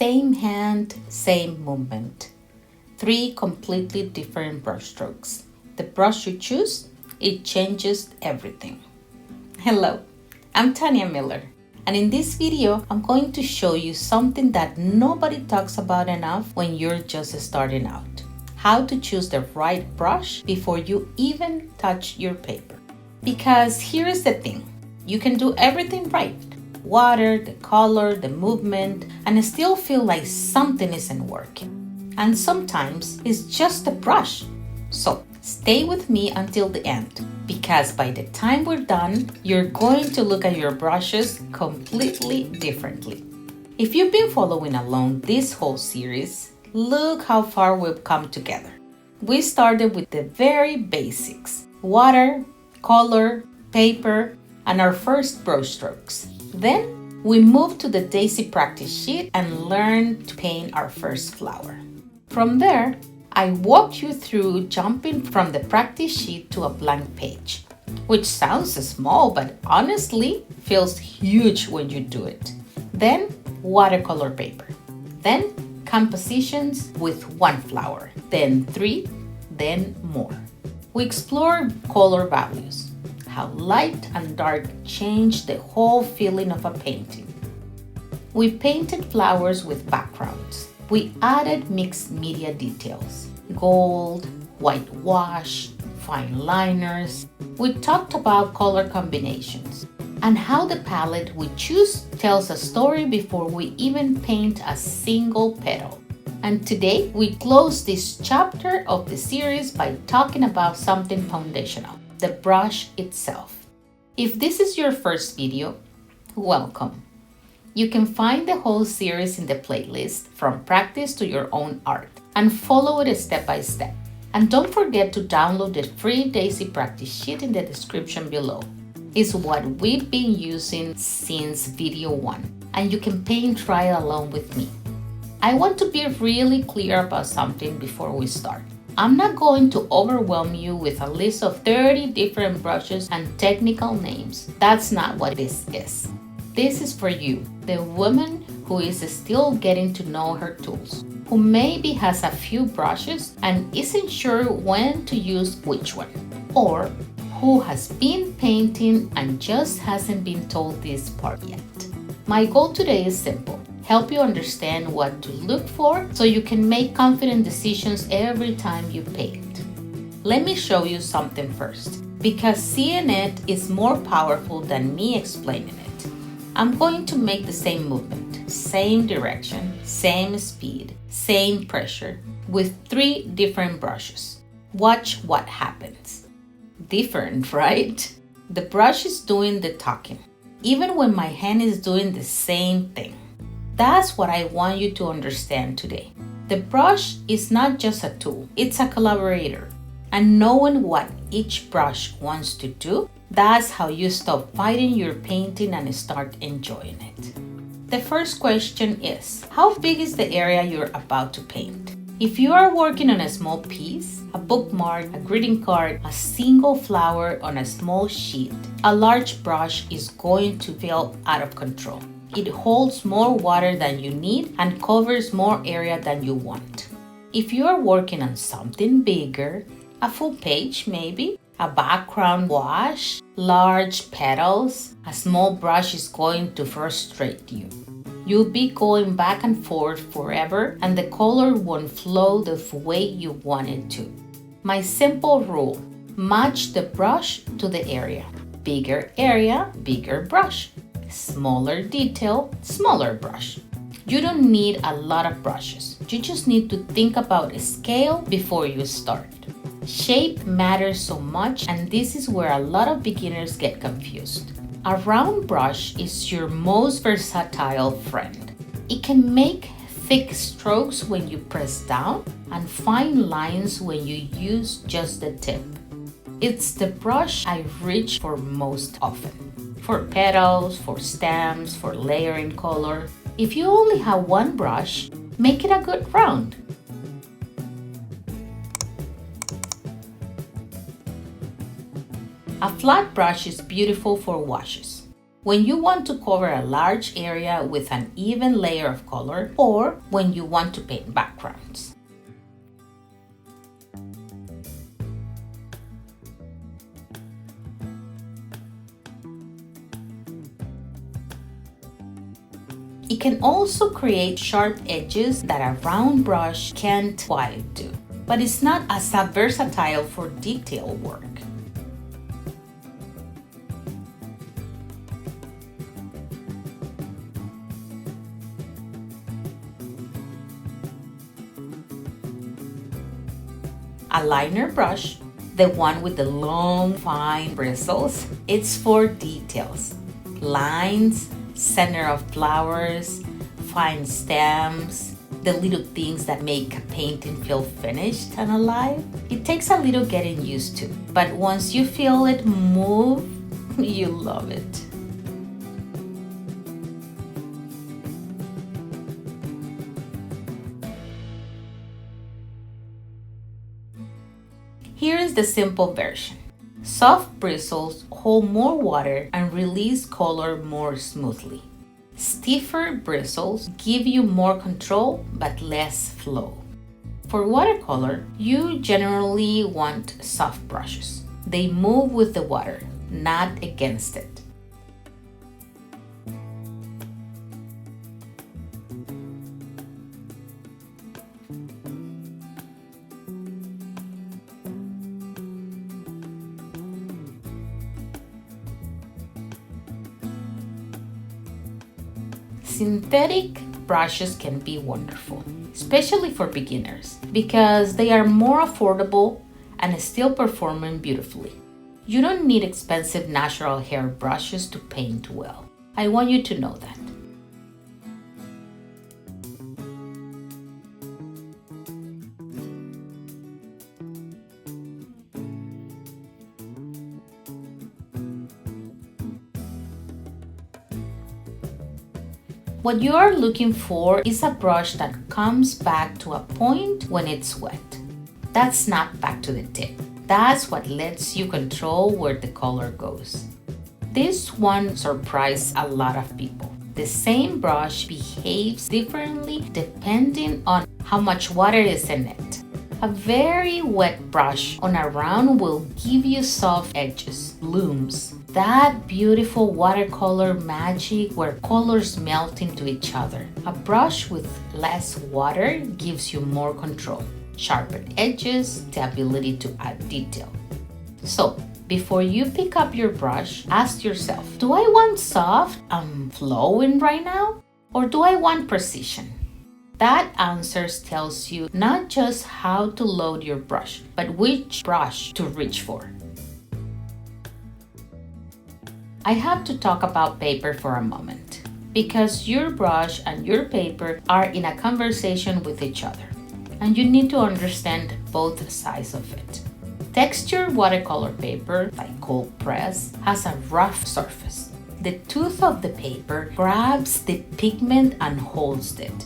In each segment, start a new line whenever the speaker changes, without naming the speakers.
Same hand, same movement. 3 completely different brush strokes. The brush you choose, it changes everything. Hello, I'm Tania Miller, and in this video, I'm going to show you something that nobody talks about enough when you're just starting out. How to choose the right brush before you even touch your paper. Because here's the thing, you can do everything right. Water, the color, the movement, and still feel like something isn't working. And sometimes it's just the brush. So stay with me until the end, because by the time we're done, you're going to look at your brushes completely differently. If you've been following along this whole series, look how far we've come together. We started with the very basics: water, color, paper, and our first brush strokes. Then we moved to the daisy practice sheet and learned to paint our first flower. From there, I walked you through jumping from the practice sheet to a blank page, which sounds small but honestly feels huge when you do it. Then watercolor paper. Then compositions with 1 flower, then 3, then more. We explored color values, how light and dark change the whole feeling of a painting. We painted flowers with backgrounds. We added mixed media details, gold, whitewash, fine liners. We talked about color combinations and how the palette we choose tells a story before we even paint a single petal. And today we close this chapter of the series by talking about something foundational, the brush itself. If this is your first video, welcome. You can find the whole series in the playlist From Practice to Your Own Art and follow it step by step. And don't forget to download the free Daisy practice sheet in the description below. It's what we've been using since video 1, and you can paint right along with me. I want to be really clear about something before we start. I'm not going to overwhelm you with a list of 30 different brushes and technical names. That's not what this is. This is for you, the woman who is still getting to know her tools, who maybe has a few brushes and isn't sure when to use which one, or who has been painting and just hasn't been told this part yet. My goal today is simple: help you understand what to look for so you can make confident decisions every time you paint. Let me show you something first, because seeing it is more powerful than me explaining it. I'm going to make the same movement, same direction, same speed, same pressure, with 3 different brushes. Watch what happens. Different, right? The brush is doing the talking, even when my hand is doing the same thing. That's what I want you to understand today. The brush is not just a tool, it's a collaborator. And knowing what each brush wants to do, that's how you stop fighting your painting and start enjoying it. The first question is, how big is the area you're about to paint? If you are working on a small piece, a bookmark, a greeting card, a single flower on a small sheet, a large brush is going to feel out of control. It holds more water than you need and covers more area than you want. If you are working on something bigger, a full page maybe, a background wash, large petals, a small brush is going to frustrate you. You'll be going back and forth forever and the color won't flow the way you want it to. My simple rule: match the brush to the area. Bigger area, bigger brush. Smaller detail, smaller brush. You don't need a lot of brushes. You just need to think about a scale before you start. Shape matters so much, and this is where a lot of beginners get confused. A round brush is your most versatile friend. It can make thick strokes when you press down and fine lines when you use just the tip. It's the brush I reach for most often. For petals, for stems, for layering color. If you only have one brush, make it a good round. A flat brush is beautiful for washes. when you want to cover a large area with an even layer of color, or when you want to paint backgrounds. It can also create sharp edges that a round brush can't quite do, but it's not as versatile for detail work. A liner brush, the one with the long, fine bristles, it's for details. Lines, center of flowers, fine stems, the little things that make a painting feel finished and alive. It takes a little getting used to, but once you feel it move, you love it. Here is the simple version. Soft bristles hold more water and release color more smoothly. Stiffer bristles give you more control but less flow. For watercolor, you generally want soft brushes. They move with the water, not against it. Synthetic brushes can be wonderful, especially for beginners, because they are more affordable and still performing beautifully. You don't need expensive natural hair brushes to paint well. I want you to know that. What you are looking for is a brush that comes back to a point when it's wet. That's not back to the tip. That's what lets you control where the color goes. This one surprised a lot of people. The same brush behaves differently depending on how much water is in it. A very wet brush on a round will give you soft edges, looms. That beautiful watercolor magic where colors melt into each other. A brush with less water gives you more control, sharpened edges, the ability to add detail. So, before you pick up your brush, ask yourself, do I want soft and flowing right now? Or do I want precision? That answer tells you not just how to load your brush, but which brush to reach for. I have to talk about paper for a moment, because your brush and your paper are in a conversation with each other, and you need to understand both sides of it. Textured watercolor paper, like cold press, has a rough surface. The tooth of the paper grabs the pigment and holds it.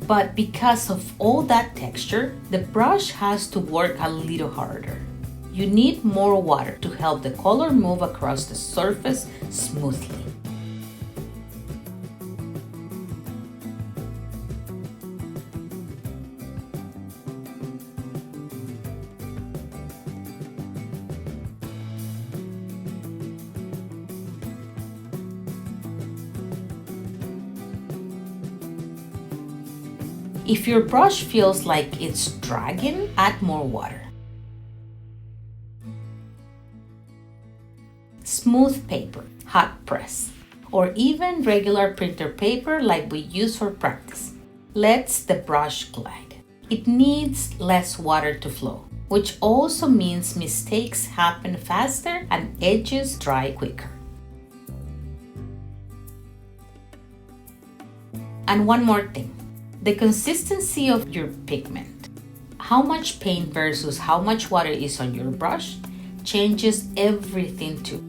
But because of all that texture, the brush has to work a little harder. You need more water to help the color move across the surface smoothly. If your brush feels like it's dragging, add more water. Smooth paper, hot press, or even regular printer paper like we use for practice lets the brush glide. It needs less water to flow, which also means mistakes happen faster and edges dry quicker. And one more thing. The consistency of your pigment. How much paint versus how much water is on your brush changes everything too.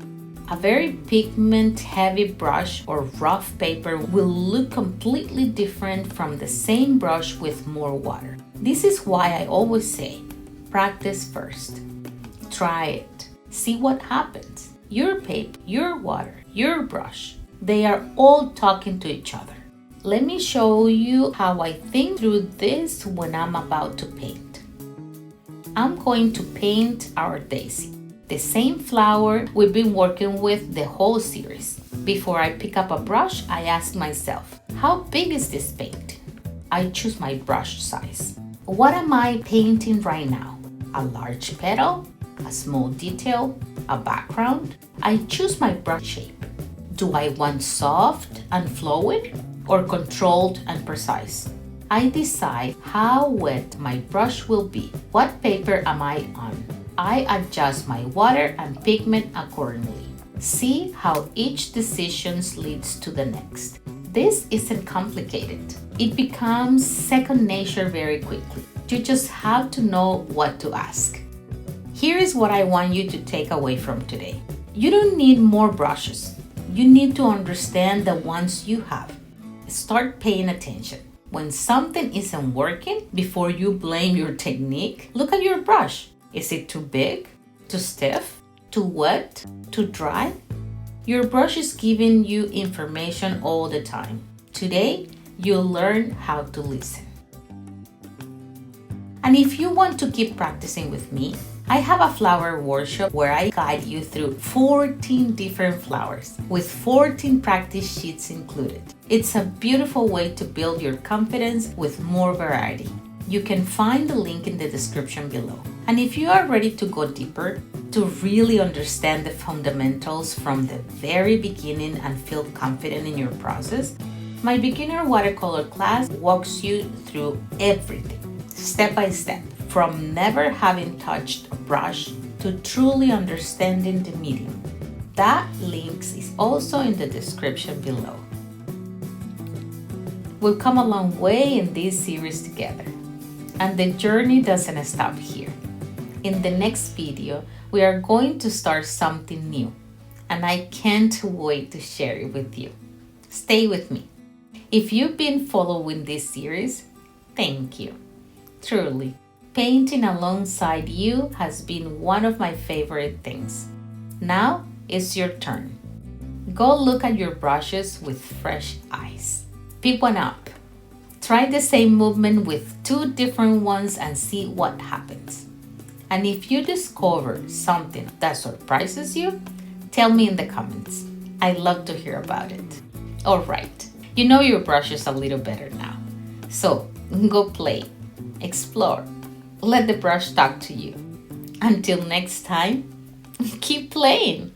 A very pigment-heavy brush or rough paper will look completely different from the same brush with more water. This is why I always say, practice first. Try it. See what happens. Your paper, your water, your brush. They are all talking to each other. Let me show you how I think through this when I'm about to paint. I'm going to paint our daisy, the same flower we've been working with the whole series. Before I pick up a brush, I ask myself, how big is this paint? I choose my brush size. What am I painting right now? A large petal, a small detail, a background? I choose my brush shape. Do I want soft and flowing or controlled and precise? I decide how wet my brush will be. What paper am I on? I adjust my water and pigment accordingly. See how each decision leads to the next. This isn't complicated. It becomes second nature very quickly. You just have to know what to ask. Here is what I want you to take away from today. You don't need more brushes. You need to understand the ones you have. Start paying attention. When something isn't working, before you blame your technique, look at your brush. Is it too big, too stiff, too wet, too dry? Your brush is giving you information all the time. Today, you'll learn how to listen. And if you want to keep practicing with me, I have a flower workshop where I guide you through 14 different flowers with 14 practice sheets included. It's a beautiful way to build your confidence with more variety. You can find the link in the description below. And if you are ready to go deeper, to really understand the fundamentals from the very beginning and feel confident in your process, my beginner watercolor class walks you through everything, step by step, from never having touched a brush to truly understanding the medium. That link is also in the description below. We've come a long way in this series together, and the journey doesn't stop here. In the next video, we are going to start something new, and I can't wait to share it with you. Stay with me. If you've been following this series, thank you. Truly, painting alongside you has been one of my favorite things. Now it's your turn. Go look at your brushes with fresh eyes. Pick one up. Try the same movement with 2 different ones and see what happens. And if you discover something that surprises you, tell me in the comments. I'd love to hear about it. All right, you know your brushes a little better now. So go play, explore, let the brush talk to you. Until next time, keep playing.